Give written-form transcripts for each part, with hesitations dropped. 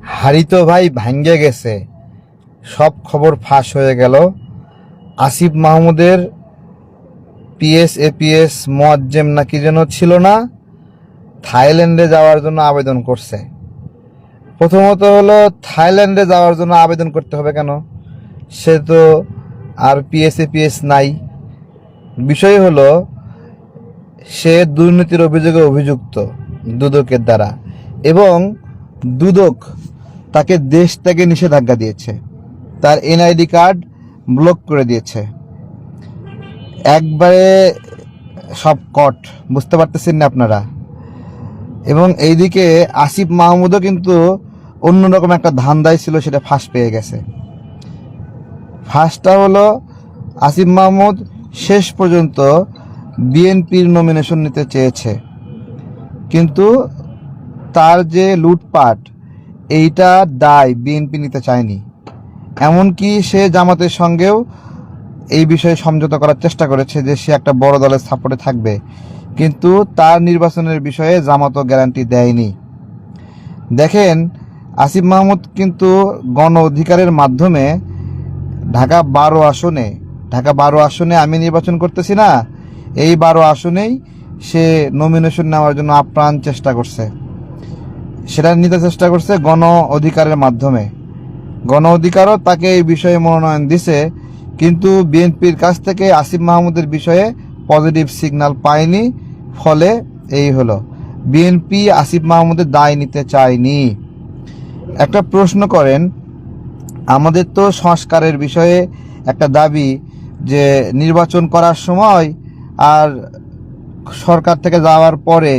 হাড়ি তো ভাই ভাঙ্গে গেছে, সব খবর ফাঁস হয়ে গেল। আসিফ মাহমুদের পিএস এপিএস মোয়াজ্জেম নাকি যেন ছিল না, থাইল্যান্ডে যাওয়ার জন্য আবেদন করছে। প্রথমত হলো, থাইল্যান্ডে যাওয়ার জন্য আবেদন করতে হবে কেন? সে তো আর পিএস এপিএস নাই। বিষয় হলো, সে দুর্নীতির অভিযোগে অভিযুক্ত দুদকের দ্বারা, এবং দুদক তাকে দেশ থেকে নিষেধাজ্ঞা দিয়েছে, তার এনআইডি কার্ড ব্লক করে দিয়েছে। একবারে সব কট, বুঝতে পারতেছেন না আপনারা? এবং এইদিকে আসিফ মাহমুদও কিন্তু অন্যরকম একটা ধান্দায় ছিল, সেটা ফাঁস পেয়ে গেছে। ফাঁসটা হলো, আসিফ মাহমুদ শেষ পর্যন্ত বিএনপির নমিনেশন নিতে চেয়েছে, কিন্তু তার যে লুটপাট, এইটা দায় বিএনপি নিতে চায়নি। এমনকি সে জামাতের সঙ্গেও এই বিষয়ে সমঝোতা করার চেষ্টা করেছে যে সে একটা বড় দলের সাপোর্টে থাকবে, কিন্তু তার নির্বাচনের বিষয়ে জামাতও গ্যারান্টি দেয়নি। দেখেন, আসিফ মাহমুদ কিন্তু গণ অধিকারের মাধ্যমে ঢাকা 12 আসনে আমি নির্বাচন করতেছি না, এই 12 আসনেই সে নমিনেশন নেওয়ার জন্য আপ্রাণ চেষ্টা করছে। সেটা নিতে চেষ্টা করছে গণ অধিকারের মাধ্যমে। গণ অধিকারও তাকে এই বিষয়ে মনোনয়ন দিছে, কিন্তু বিএনপির কাছ থেকে আসিফ মাহমুদের বিষয়ে পজিটিভ সিগন্যাল পায়নি। ফলে এই হলো, বিএনপি আসিফ মাহমুদের দায় নিতে চায়নি। একটা প্রশ্ন করেন, আমাদের তো সংস্কারের বিষয়ে একটা দাবি যে নির্বাচন করার সময় আর সরকার থেকে যাওয়ার পরে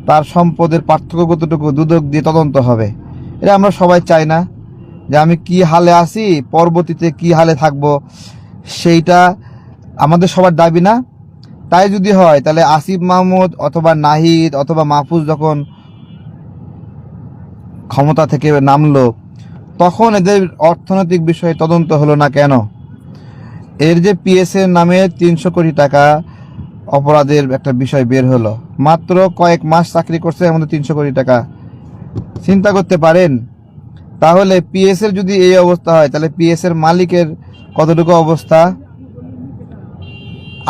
তার সম্পদের পার্থক্য কতটুকু দুদক দিয়ে তদন্ত হবে। এটা আমরা সবাই চাই না যে আমি কি হালে আছি, পরবর্তীতে কি হালে থাকব, সেইটা আমাদের সবার দাবি না? তাই যদি হয়, তাহলে আসিফ মাহমুদ অথবা নাহিদ অথবা মাহফুজ যখন ক্ষমতা থেকে নামলো, তখন এদের অর্থনৈতিক বিষয়ে তদন্ত হলো না কেন? এর যে পিএস এর নামে 300 কোটি টাকা অপরাধের একটা বিষয় বের হলো, মাত্র কয়েক মাস চাকরি করছে, এর মধ্যে 300 কোটি টাকা। চিন্তা করতে পারেন? তাহলে পিএস এর যদি এই অবস্থা হয়, তাহলে পিএস এর মালিকের কতটুকু অবস্থা?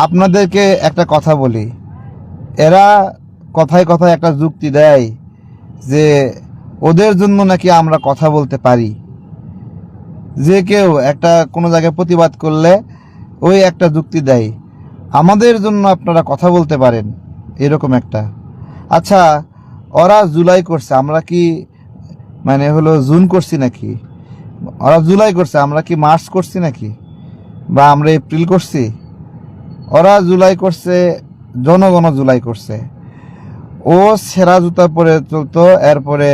আপনাদেরকে একটা কথা বলি, এরা কথায় কথায় একটা যুক্তি দেয় যে ওদের জন্য নাকি আমরা কথা বলতে পারি। যে কেউ একটা কোনো জায়গায় প্রতিবাদ করলে ওই একটা যুক্তি দেয়, আমাদের জন্য আপনারা কথা বলতে পারেন, এরকম একটা। আচ্ছা, ওরা জুলাই করছে, আমরা কি মানে হলো জুন করছি নাকি? ওরা জুলাই করছে, আমরা কি মার্চ করছি নাকি? বা আমরা এপ্রিল করছি? ওরা জুলাই করছে, জনগণ জুলাই করছে। ও সেরা জুতা পরে চলতো, এরপরে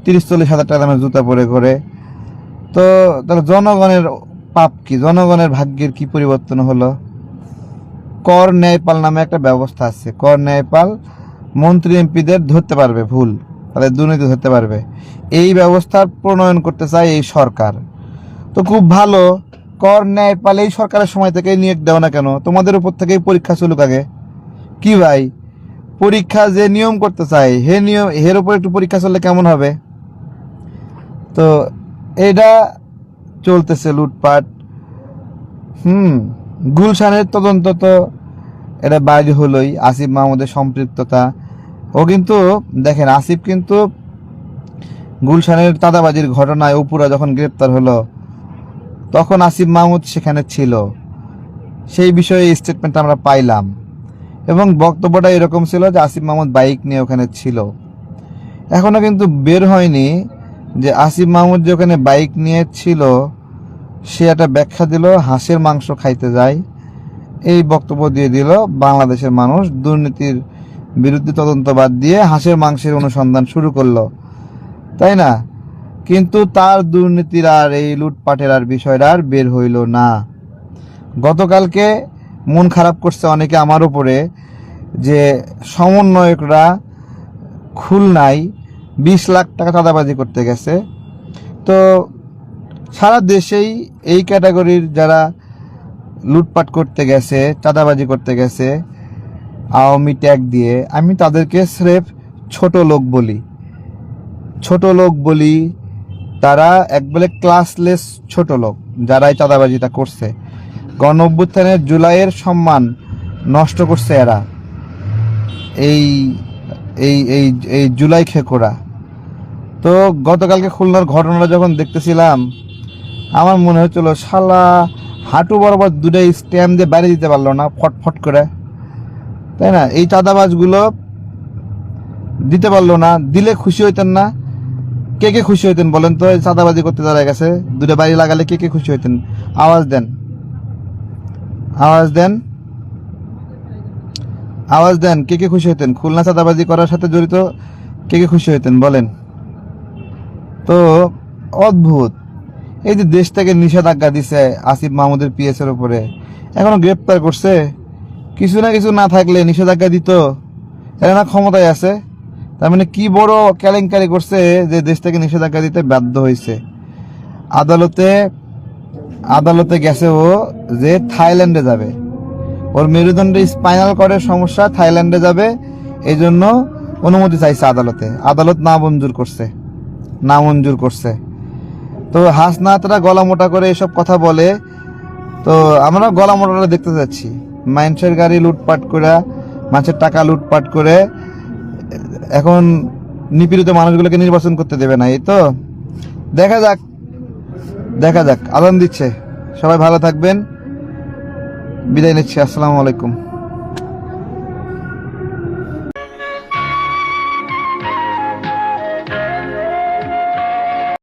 30-40 হাজার টাকা দামের জুতা পরে করে। তো তাহলে জনগণের পাপ কি, জনগণের ভাগ্যের কি পরিবর্তন হলো? কর ন্যায়পাল নামে একটা ব্যবস্থা আছে। কর ন্যায়পাল মন্ত্রী এমপিদের ধরতে পারবে ভুল, তাদের দুর্নীতি ধরতে পারবে। এই ব্যবস্থার প্রণয়ন করতে চায় এই সরকার। তো খুব ভালো, কর ন্যায়পাল এই সরকারের সময় থেকে নিয়োগ দেও না কেন? তোমাদের উপর থেকেই পরীক্ষা চলুক আগে। কি ভাই, পরীক্ষা যে নিয়ম করতে চায়, হে নিয়ম, এর উপর একটু পরীক্ষা চললে কেমন হবে? তো এটা চলতেছে লুটপাট। গুলশানের তদন্ত তো এটা বাইরে হলোই, আসিফ মাহমুদের সম্পৃক্ততা। ও কিন্তু দেখেন, আসিফ কিন্তু গুলশানের চাঁদাবাজির ঘটনায় অপুরা যখন গ্রেপ্তার হলো, তখন আসিফ মাহমুদ সেখানে ছিল। সেই বিষয়ে স্টেটমেন্ট আমরা পাইলাম, এবং বক্তব্যটা এরকম ছিল যে আসিফ মাহমুদ বাইক নিয়ে ওখানে ছিল। এখনো কিন্তু বের হয়নি যে আসিফ মাহমুদ যে ওখানে বাইক নিয়ে ছিল, সে একটা ব্যাখ্যা দিল হাঁসের মাংস খাইতে যায়, এই বক্তব্য দিয়ে দিল। বাংলাদেশের মানুষ দুর্নীতির বিরুদ্ধে তদন্ত বাদ দিয়ে হাঁসের মাংসের অনুসন্ধান শুরু করলো, তাই না? কিন্তু তার দুর্নীতির আর এই লুটপাটের আর বিষয়টা আর বের হইল না। গতকালকে মন খারাপ করছে অনেকে আমার উপরে, যে সমন্বয়করা খুলনায় 20 লাখ টাকা চাঁদাবাজি করতে গেছে। তো সারা দেশেই এই ক্যাটাগরির যারা লুটপাট করতে গেছে, চাঁদাবাজি করতে গেছে আওয়ামী ট্যাগ দিয়ে, আমি তাদেরকে স্রেফ ছোট লোক বলি। তারা একবারে ক্লাসলেস ছোট লোক যারা এই চাঁদাবাজিটা করছে। গণ অভ্যুত্থানের জুলাইয়ের সম্মান নষ্ট করছে এরা, এই এই এই এই জুলাই খেকোরা। তো গতকালকে খুলনার ঘটনাটা যখন দেখতেছিলাম আমার মনে হচ্ছিল শালা হাঁটু বরাবর দুটো স্ট্যাম্প দিয়ে বাইরে দিতে পারলো না ফটফট করে, তাই না? এই চাঁদাবাজগুলো দিতে পারলো না, দিলে খুশি হইতেন না? কে কে খুশি হইতেন বলেন তো? এই চাঁদাবাজি করতে যারা গেছে দুটো বাড়ি লাগালে কে কে খুশি হইতেন? আওয়াজ দেন, আওয়াজ দেন, আওয়াজ দেন, কে কে খুশি হইতেন? খুলনা চাঁদাবাজি করার সাথে জড়িত কে কে খুশি হইতেন বলেন তো? অদ্ভুত। এই যে দেশ থেকে নিষেধাজ্ঞা দিছে আসিফ মাহমুদের পিএস এর উপরে, এখনো গ্রেপ্তার করছে। কিছু না কিছু না থাকলে নিষেধাজ্ঞা দিত? এরা না ক্ষমতায় আছে, তার মানে কি বড় কেলেঙ্কারি করছে যে দেশ থেকে নিষেধাজ্ঞা দিতে বাধ্য হয়েছে। আদালতে আদালতে গেছে ও যে থাইল্যান্ডে যাবে, ওর মেরুদণ্ডে স্পাইনাল কর্ডের সমস্যা, থাইল্যান্ডে যাবে, এই জন্য অনুমতি চাইছে আদালতে। আদালত না মঞ্জুর করছে, না মঞ্জুর করছে। তো হাসনাতরা গলা মোটা করে এসব কথা বলে, তো আমরা গলা মোটাটা দেখতে যাচ্ছি। মানুষের গাড়ি লুটপাট করে, মানুষের টাকা লুটপাট করে এখন নিপীড়িত মানুষগুলোকে নির্বাচন করতে দেবে না। এই তো দেখা যাক, দেখা যাক। আদান দিচ্ছে। সবাই ভালো থাকবেন, বিদায় নিচ্ছি। আসসালামু আলাইকুম।